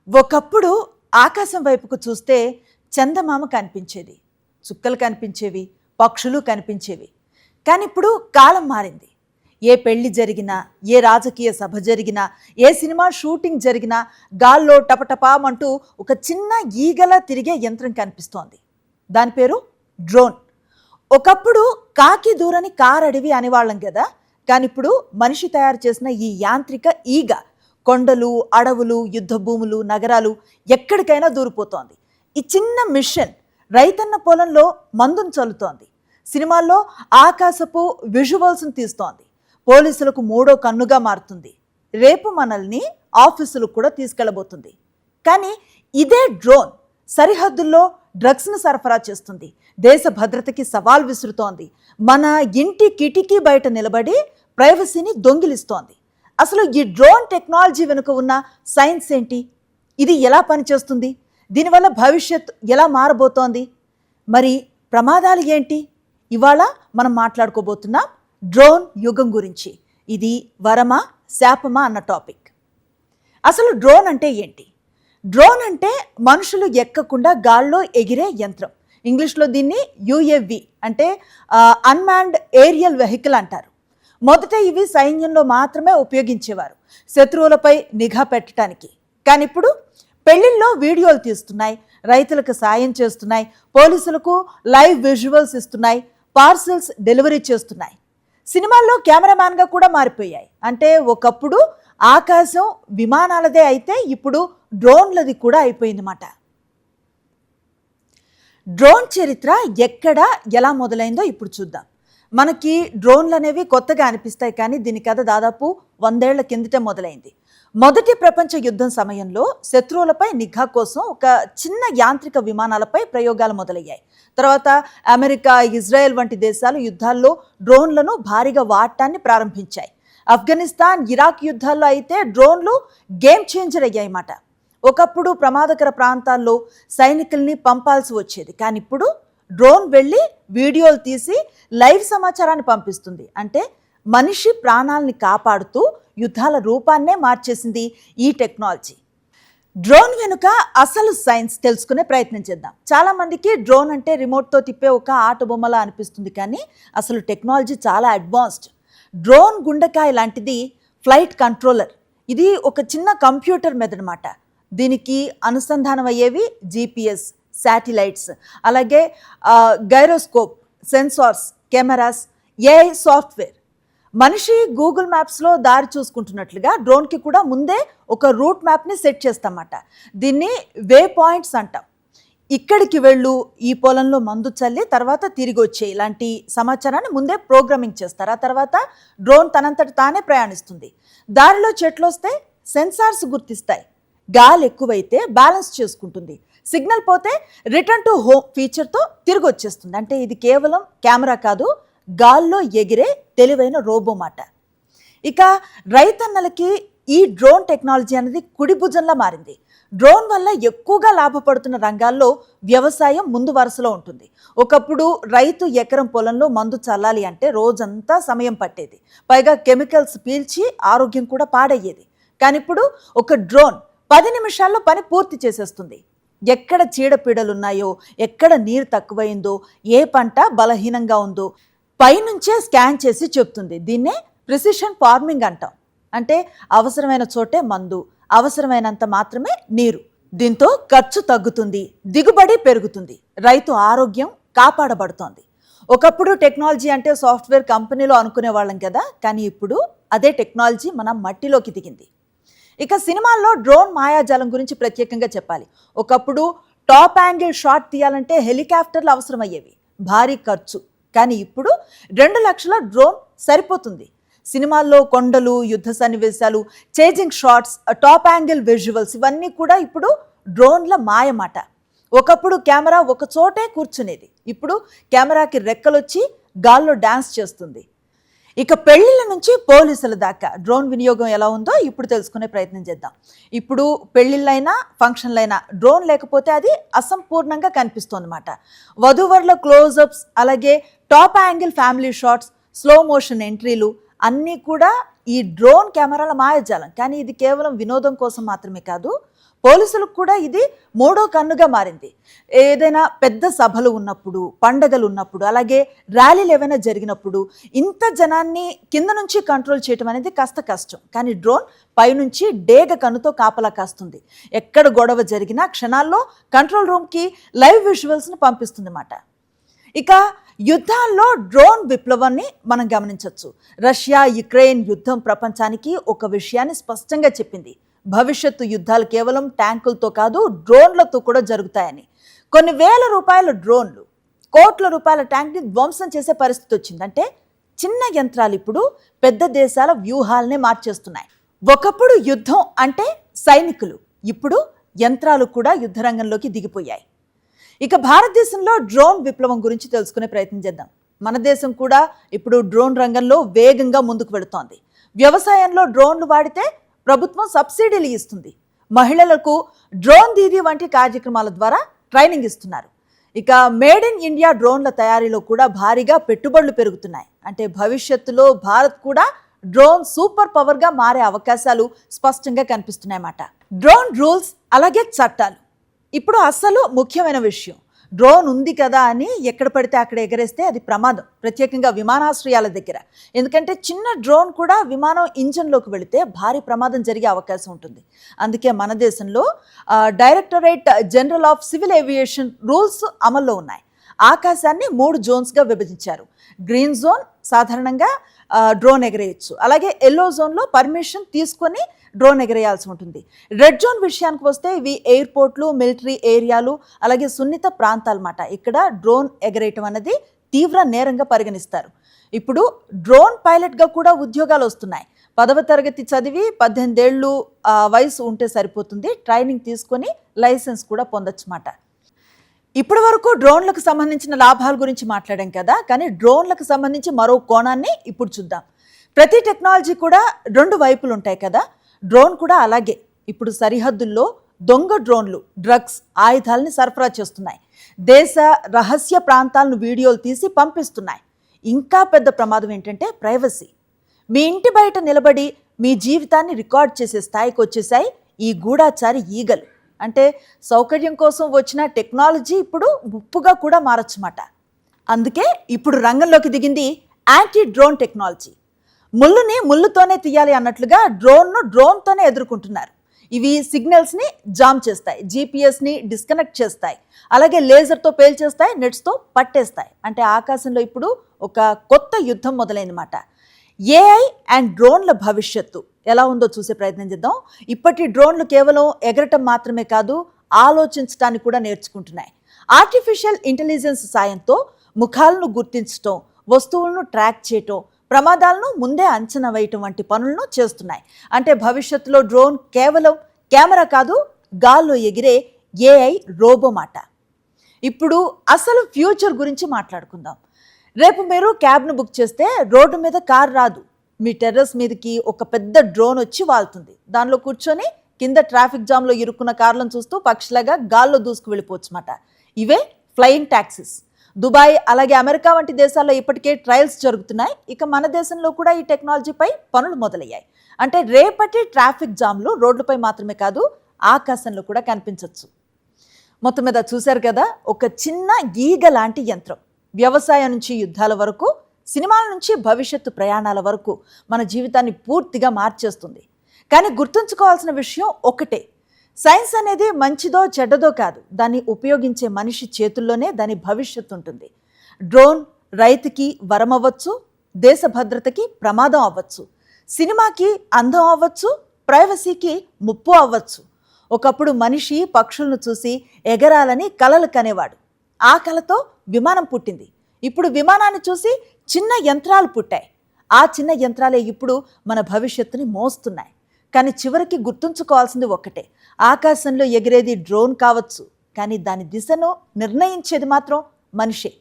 ఒకప్పుడు ఆకాశం వైపుకు చూస్తే చందమామ కనిపించేది, చుక్కలు కనిపించేవి, పక్షులు కనిపించేవి. కానీ ఇప్పుడు కాలం మారింది. ఏ పెళ్లి జరిగినా, ఏ రాజకీయ సభ జరిగినా, ఏ సినిమా షూటింగ్ జరిగినా గాల్లో టపటపామంటూ ఒక చిన్న ఈగలా తిరిగే యంత్రం కనిపిస్తోంది. దాని పేరు డ్రోన్. ఒకప్పుడు కాకి దూరని కారడివి అనేవాళ్ళం కదా, కానీ ఇప్పుడు మనిషి తయారు చేసిన ఈ యాంత్రిక ఈగ కొండలు, అడవులు, యుద్ధ భూములు, నగరాలు ఎక్కడికైనా దూరిపోతోంది. ఈ చిన్న మిషన్ రైతన్న పొలంలో మందును చల్లుతోంది. సినిమాల్లో ఆకాశపు విజువల్స్ను తీస్తోంది. పోలీసులకు మూడో కన్నుగా మారుతుంది. రేపు మనల్ని ఆఫీసులకు కూడా తీసుకెళ్లబోతుంది. కానీ ఇదే డ్రోన్ సరిహద్దుల్లో డ్రగ్స్ను సరఫరా చేస్తుంది. దేశ భద్రతకి సవాల్ విసురుతోంది. మన ఇంటి కిటికీ బయట నిలబడి ప్రైవసీని దొంగిలిస్తోంది. అసలు ఈ డ్రోన్ టెక్నాలజీ వెనుక ఉన్న సైన్స్ ఏంటి? ఇది ఎలా పనిచేస్తుంది? దీనివల్ల భవిష్యత్ ఎలా మారబోతోంది? మరి ప్రమాదాలు ఏంటి? ఇవాళ మనం మాట్లాడుకోబోతున్నాం డ్రోన్ యుగం గురించి. ఇది వరమా శాపమా అన్న టాపిక్. అసలు డ్రోన్ అంటే ఏంటి? డ్రోన్ అంటే మనుషులు ఎక్కకుండా గాల్లో ఎగిరే యంత్రం. ఇంగ్లీష్లో దీన్ని యుఏవి అంటే అన్మాన్డ్ ఏరియల్ వెహికల్ అంటారు. మొదట ఇవి సైన్యంలో మాత్రమే ఉపయోగించేవారు, శత్రువులపై నిఘా పెట్టడానికి. కానీ ఇప్పుడు పెళ్లిల్లో వీడియోలు తీస్తున్నాయి, రైతులకు సాయం చేస్తున్నాయి, పోలీసులకు లైవ్ విజువల్స్ ఇస్తున్నాయి, పార్సల్స్ డెలివరీ చేస్తున్నాయి. సినిమాల్లో కెమెరామ్యాన్గా కూడా మారిపోయాయి. అంటే ఒకప్పుడు ఆకాశం విమానాలదే అయితే ఇప్పుడు డ్రోన్లది కూడా అయిపోయిందన్నమాట. డ్రోన్ చరిత్ర ఎక్కడ ఎలా మొదలైందో ఇప్పుడు చూద్దాం. మనకి డ్రోన్లు అనేవి కొత్తగా అనిపిస్తాయి, కానీ దీని కథ దాదాపు 100 ఏళ్ల కిందటే మొదలైంది. మొదటి ప్రపంచ యుద్ధం సమయంలో శత్రువులపై నిఘా కోసం ఒక చిన్న యాంత్రిక విమానాలపై ప్రయోగాలు మొదలయ్యాయి. తర్వాత అమెరికా, ఇజ్రాయెల్ వంటి దేశాలు యుద్ధాల్లో డ్రోన్లను భారీగా వాడటాన్ని ప్రారంభించాయి. ఆఫ్ఘనిస్తాన్, ఇరాక్ యుద్ధాల్లో అయితే డ్రోన్లు గేమ్ చేంజర్ అయ్యాయన్నమాట. ఒకప్పుడు ప్రమాదకర ప్రాంతాల్లో సైనికుల్ని పంపాల్సి వచ్చేది, కానీ ఇప్పుడు డ్రోన్ వెళ్ళి వీడియోలు తీసి లైవ్ సమాచారాన్ని పంపిస్తుంది. అంటే మనిషి ప్రాణాలని కాపాడుతూ యుద్ధాల రూపాన్నే మార్చేసింది ఈ టెక్నాలజీ. డ్రోన్ వెనుక అసలు సైన్స్ తెలుసుకునే ప్రయత్నం చేద్దాం. చాలామందికి డ్రోన్ అంటే రిమోట్తో తిప్పే ఒక ఆట బొమ్మలా అనిపిస్తుంది, కానీ అసలు టెక్నాలజీ చాలా అడ్వాన్స్డ్. డ్రోన్ గుండెకాయ లాంటిది ఫ్లైట్ కంట్రోలర్. ఇది ఒక చిన్న కంప్యూటర్ మెదడమాట. దీనికి అనుసంధానం అయ్యేవి జీపీఎస్, శాటిలైట్స్, అలాగే gyroscope, sensors, cameras, AI software. మనిషి గూగుల్ మ్యాప్స్లో దారి చూసుకుంటున్నట్లుగా డ్రోన్కి కూడా ముందే ఒక రూట్ మ్యాప్ని సెట్ చేస్తామన్నమాట. దీన్ని వే పాయింట్స్ అంటాం. ఇక్కడికి వెళ్ళు, ఈ పొలంలో మందు చల్లి తర్వాత తిరిగి వచ్చే ఇలాంటి సమాచారాన్ని ముందే ప్రోగ్రామింగ్ చేస్తారు. ఆ తర్వాత డ్రోన్ తనంతట తానే ప్రయాణిస్తుంది. దారిలో చెట్లు వస్తే సెన్సార్స్ గుర్తిస్తాయి. గాలి ఎక్కువైతే బ్యాలెన్స్ చేసుకుంటుంది. సిగ్నల్ పోతే రిటర్న్ టు హోమ్ ఫీచర్తో తిరిగి వచ్చేస్తుంది. అంటే ఇది కేవలం కెమెరా కాదు, గాల్లో ఎగిరే తెలివైన రోబో మాట. ఇక రైతన్నలకి ఈ డ్రోన్ టెక్నాలజీ అనేది కుడి భుజంలా మారింది. డ్రోన్ వల్ల ఎక్కువగా లాభపడుతున్న రంగాల్లో వ్యవసాయం ముందు వరుసలో ఉంటుంది. ఒకప్పుడు రైతు ఎకరం పొలంలో మందు చల్లాలి అంటే రోజంతా సమయం పట్టేది, పైగా కెమికల్స్ పీల్చి ఆరోగ్యం కూడా పాడయ్యేది. కానీ ఇప్పుడు ఒక డ్రోన్ 10 నిమిషాల్లో పని పూర్తి చేసేస్తుంది. ఎక్కడ చీడపీడలున్నాయో, ఎక్కడ నీరు తక్కువైందో, ఏ పంట బలహీనంగా ఉందో పైనుంచే స్కాన్ చేసి చెప్తుంది. దీన్నే ప్రిసిషన్ ఫార్మింగ్ అంటాం. అంటే అవసరమైన చోటే మందు, అవసరమైనంత మాత్రమే నీరు. దీంతో ఖర్చు తగ్గుతుంది, దిగుబడి పెరుగుతుంది, రైతు ఆరోగ్యం కాపాడబడుతోంది. ఒకప్పుడు టెక్నాలజీ అంటే సాఫ్ట్వేర్ కంపెనీలో అనుకునే వాళ్ళం కదా, కానీ ఇప్పుడు అదే టెక్నాలజీ మన మట్టిలోకి దిగింది. ఇక సినిమాల్లో డ్రోన్ మాయాజాలం గురించి ప్రత్యేకంగా చెప్పాలి. ఒకప్పుడు టాప్ యాంగిల్ షాట్ తీయాలంటే హెలికాప్టర్లు అవసరమయ్యేవి, భారీ ఖర్చు. కానీ ఇప్పుడు 2 లక్షల డ్రోన్ సరిపోతుంది. సినిమాల్లో కొండలు, యుద్ధ సన్నివేశాలు, chasing shots, top angle visuals ఇవన్నీ కూడా ఇప్పుడు డ్రోన్ల మాయమాట. ఒకప్పుడు కెమెరా ఒక చోటే కూర్చునేది, ఇప్పుడు కెమెరాకి రెక్కలొచ్చి గాల్లో డాన్స్ చేస్తుంది. ఇక పెళ్లిళ్ళ నుంచి పోలీసుల దాకా డ్రోన్ వినియోగం ఎలా ఉందో ఇప్పుడు తెలుసుకునే ప్రయత్నం చేద్దాం. ఇప్పుడు పెళ్లిళ్ళైనా ఫంక్షన్లైనా డ్రోన్ లేకపోతే అది అసంపూర్ణంగా కనిపిస్తోందన్నమాట. వధూవరుల క్లోజప్స్, అలాగే top angle family shots, slow motion ఎంట్రీలు అన్నీ కూడా ఈ డ్రోన్ కెమెరాల మాయాజాలం. కానీ ఇది కేవలం వినోదం కోసం మాత్రమే కాదు, పోలీసులకు కూడా ఇది మూడో కన్నుగా మారింది. ఏదైనా పెద్ద సభలు ఉన్నప్పుడు, పండగలు ఉన్నప్పుడు, అలాగే ర్యాలీలు ఏవైనా జరిగినప్పుడు ఇంత జనాన్ని కింద నుంచి కంట్రోల్ చేయడం అనేది కాస్త కష్టం. కానీ డ్రోన్ పైనుంచి డేగ కన్నుతో కాపలా కాస్తుంది. ఎక్కడ గొడవ జరిగినా క్షణాల్లో కంట్రోల్ రూమ్కి లైవ్ విజువల్స్ని పంపిస్తుంది అన్నమాట. ఇక యుద్ధాల్లో డ్రోన్ విప్లవాన్ని మనం గమనించవచ్చు. రష్యా యుక్రెయిన్ యుద్ధం ప్రపంచానికి ఒక విషయాన్ని స్పష్టంగా చెప్పింది. భవిష్యత్తు యుద్ధాలు కేవలం ట్యాంకులతో కాదు, డ్రోన్లతో కూడా జరుగుతాయని. కొన్ని వేల రూపాయల డ్రోన్లు కోట్ల రూపాయల ట్యాంక్ని ధ్వంసం చేసే పరిస్థితి వచ్చింది. అంటే చిన్న యంత్రాలు ఇప్పుడు పెద్ద దేశాల వ్యూహాలనే మార్చేస్తున్నాయి. ఒకప్పుడు యుద్ధం అంటే సైనికులు, ఇప్పుడు యంత్రాలు కూడా యుద్ధరంగంలోకి దిగిపోయాయి. ఇక భారతదేశంలో డ్రోన్ విప్లవం గురించి తెలుసుకునే ప్రయత్నం చేద్దాం. మన దేశం కూడా ఇప్పుడు డ్రోన్ రంగంలో వేగంగా ముందుకు వెళుతోంది. వ్యవసాయంలో డ్రోన్లు వాడితే ప్రభుత్వం సబ్సిడీలు ఇస్తుంది. మహిళలకు డ్రోన్ దీదీ వంటి కార్యక్రమాల ద్వారా ట్రైనింగ్ ఇస్తున్నారు. ఇక మేడ్ ఇన్ ఇండియా డ్రోన్ల తయారీలో కూడా భారీగా పెట్టుబడులు పెరుగుతున్నాయి. అంటే భవిష్యత్తులో భారత్ కూడా డ్రోన్ సూపర్ పవర్గా మారే అవకాశాలు స్పష్టంగా కనిపిస్తున్నాయన్నమాట. డ్రోన్ రూల్స్ అలాగే చట్టాలు ఇప్పుడు అస్సలు ముఖ్యమైన విషయం. డ్రోన్ ఉంది కదా అని ఎక్కడ పడితే అక్కడ ఎగరేస్తే అది ప్రమాదం, ప్రత్యేకంగా విమానాశ్రయాల దగ్గర. ఎందుకంటే చిన్న డ్రోన్ కూడా విమానం ఇంజన్లోకి వెళితే భారీ ప్రమాదం జరిగే అవకాశం ఉంటుంది. అందుకే మన దేశంలో directorate general of civil aviation rules అమల్లో ఉన్నాయి. ఆకాశాన్ని 3 జోన్స్గా విభజించారు. గ్రీన్ జోన్ సాధారణంగా డ్రోన్ ఎగరేయచ్చు, అలాగే ఎల్లో జోన్లో పర్మిషన్ తీసుకొని డ్రోన్ ఎగరేయాల్సి ఉంటుంది. రెడ్ జోన్ విషయానికి వస్తే ఇవి ఎయిర్పోర్ట్లు, మిలిటరీ ఏరియాలు, అలాగే సున్నిత ప్రాంతాలు మాట. ఇక్కడ డ్రోన్ ఎగరేయటం అనేది తీవ్ర నేరంగా పరిగణిస్తారు. ఇప్పుడు డ్రోన్ పైలట్గా కూడా ఉద్యోగాలు వస్తున్నాయి. 10వ తరగతి చదివి 18 ఏళ్ళు వయసు ఉంటే సరిపోతుంది. ట్రైనింగ్ తీసుకొని లైసెన్స్ కూడా పొందొచ్చు మాట. ఇప్పటి వరకు డ్రోన్లకు సంబంధించిన లాభాల గురించి మాట్లాడాం కదా, కానీ డ్రోన్లకు సంబంధించి మరో కోణాన్ని ఇప్పుడు చూద్దాం. ప్రతి టెక్నాలజీ కూడా 2 వైపులు ఉంటాయి కదా, డ్రోన్ కూడా అలాగే. ఇప్పుడు సరిహద్దుల్లో దొంగ డ్రోన్లు డ్రగ్స్, ఆయుధాలని సరఫరా చేస్తున్నాయి. దేశ రహస్య ప్రాంతాలను వీడియోలు తీసి పంపిస్తున్నాయి. ఇంకా పెద్ద ప్రమాదం ఏంటంటే ప్రైవసీ. మీ ఇంటి బయట నిలబడి మీ జీవితాన్ని రికార్డ్ చేసే స్థాయికి వచ్చేసాయి ఈ గూఢాచారి ఈగలు. అంటే సౌకర్యం కోసం వచ్చిన టెక్నాలజీ ఇప్పుడు ముప్పుగా కూడా మారచ్చమాట. అందుకే ఇప్పుడు రంగంలోకి దిగింది యాంటీ డ్రోన్ టెక్నాలజీ. ముళ్ళుని ముళ్ళుతోనే తీయాలి అన్నట్లుగా డ్రోన్తోనే ఎదుర్కొంటున్నారు. ఇవి సిగ్నల్స్ని జామ్ చేస్తాయి, జీపీఎస్ని డిస్కనెక్ట్ చేస్తాయి, అలాగే లేజర్తో పేల్చేస్తాయి, నెట్స్తో పట్టేస్తాయి. అంటే ఆకాశంలో ఇప్పుడు ఒక కొత్త యుద్ధం మొదలైందన్నమాట. ఏఐ అండ్ డ్రోన్ల భవిష్యత్తు ఎలా ఉందో చూసే ప్రయత్నం చేద్దాం. ఇప్పటి డ్రోన్లు కేవలం ఎగరటం మాత్రమే కాదు, ఆలోచించడానికి కూడా నేర్చుకుంటున్నాయి. ఆర్టిఫిషియల్ ఇంటెలిజెన్స్ సాయంతో ముఖాలను గుర్తించటం, వస్తువులను ట్రాక్ చేయటం, ప్రమాదాలను ముందే అంచనా వేయటం వంటి పనులను చేస్తున్నాయి. అంటే భవిష్యత్తులో డ్రోన్ కేవలం కెమెరా కాదు, గాల్లో ఎగిరే ఏఐ రోబో మాట. ఇప్పుడు అసలు ఫ్యూచర్ గురించి మాట్లాడుకుందాం. రేపు మీరు క్యాబ్ను బుక్ చేస్తే రోడ్డు మీద కార్ రాదు, మీ టెర్రస్ మీదకి ఒక పెద్ద డ్రోన్ వచ్చి వాళ్తుంది. దానిలో కూర్చొని కింద ట్రాఫిక్ జామ్లో ఇరుక్కున్న కార్లను చూస్తూ పక్షిలాగా గాల్లో దూసుకు వెళ్ళిపోవచ్చు మాట. ఇవే ఫ్లయింగ్ ట్యాక్సీస్. దుబాయ్ అలాగే అమెరికా వంటి దేశాల్లో ఇప్పటికే ట్రయల్స్ జరుగుతున్నాయి. ఇక మన దేశంలో కూడా ఈ టెక్నాలజీపై పనులు మొదలయ్యాయి. అంటే రేపటి ట్రాఫిక్ జామ్లు రోడ్లపై మాత్రమే కాదు, ఆకాశంలో కూడా కనిపించవచ్చు. మొత్తం మీద చూశారు కదా, ఒక చిన్న ఈగ లాంటి యంత్రం వ్యవసాయం నుంచి యుద్ధాల వరకు, సినిమాల నుంచి భవిష్యత్తు ప్రయాణాల వరకు మన జీవితాన్ని పూర్తిగా మార్చేస్తుంది. కానీ గుర్తుంచుకోవాల్సిన విషయం ఒకటే, సైన్స్ అనేది మంచిదో చెడ్డదో కాదు, దాన్ని ఉపయోగించే మనిషి చేతుల్లోనే దాని భవిష్యత్తు ఉంటుంది. డ్రోన్ రైతుకి వరం అవ్వచ్చు, దేశ భద్రతకి ప్రమాదం అవ్వచ్చు, సినిమాకి అందం అవ్వచ్చు, ప్రైవసీకి ముప్పు అవ్వచ్చు. ఒకప్పుడు మనిషి పక్షులను చూసి ఎగరాలని కలలు కనేవాడు. ఆ కలతో విమానం పుట్టింది. ఇప్పుడు విమానాన్ని చూసి చిన్న యంత్రాలు పుట్టాయి. ఆ చిన్న యంత్రాలే ఇప్పుడు మన భవిష్యత్తుని మోస్తున్నాయి. కానీ చివరికి గుర్తుంచుకోవాల్సింది ఒక్కటే, ఆకాశంలో ఎగిరేది డ్రోన్ కావచ్చు, కానీ దాని దిశను నిర్ణయించేది మాత్రం మనిషే.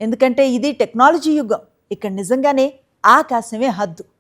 ఎందుకంటే ఇది టెక్నాలజీ యుగం. ఇక్కడ నిజంగానే ఆకాశమే హద్దు.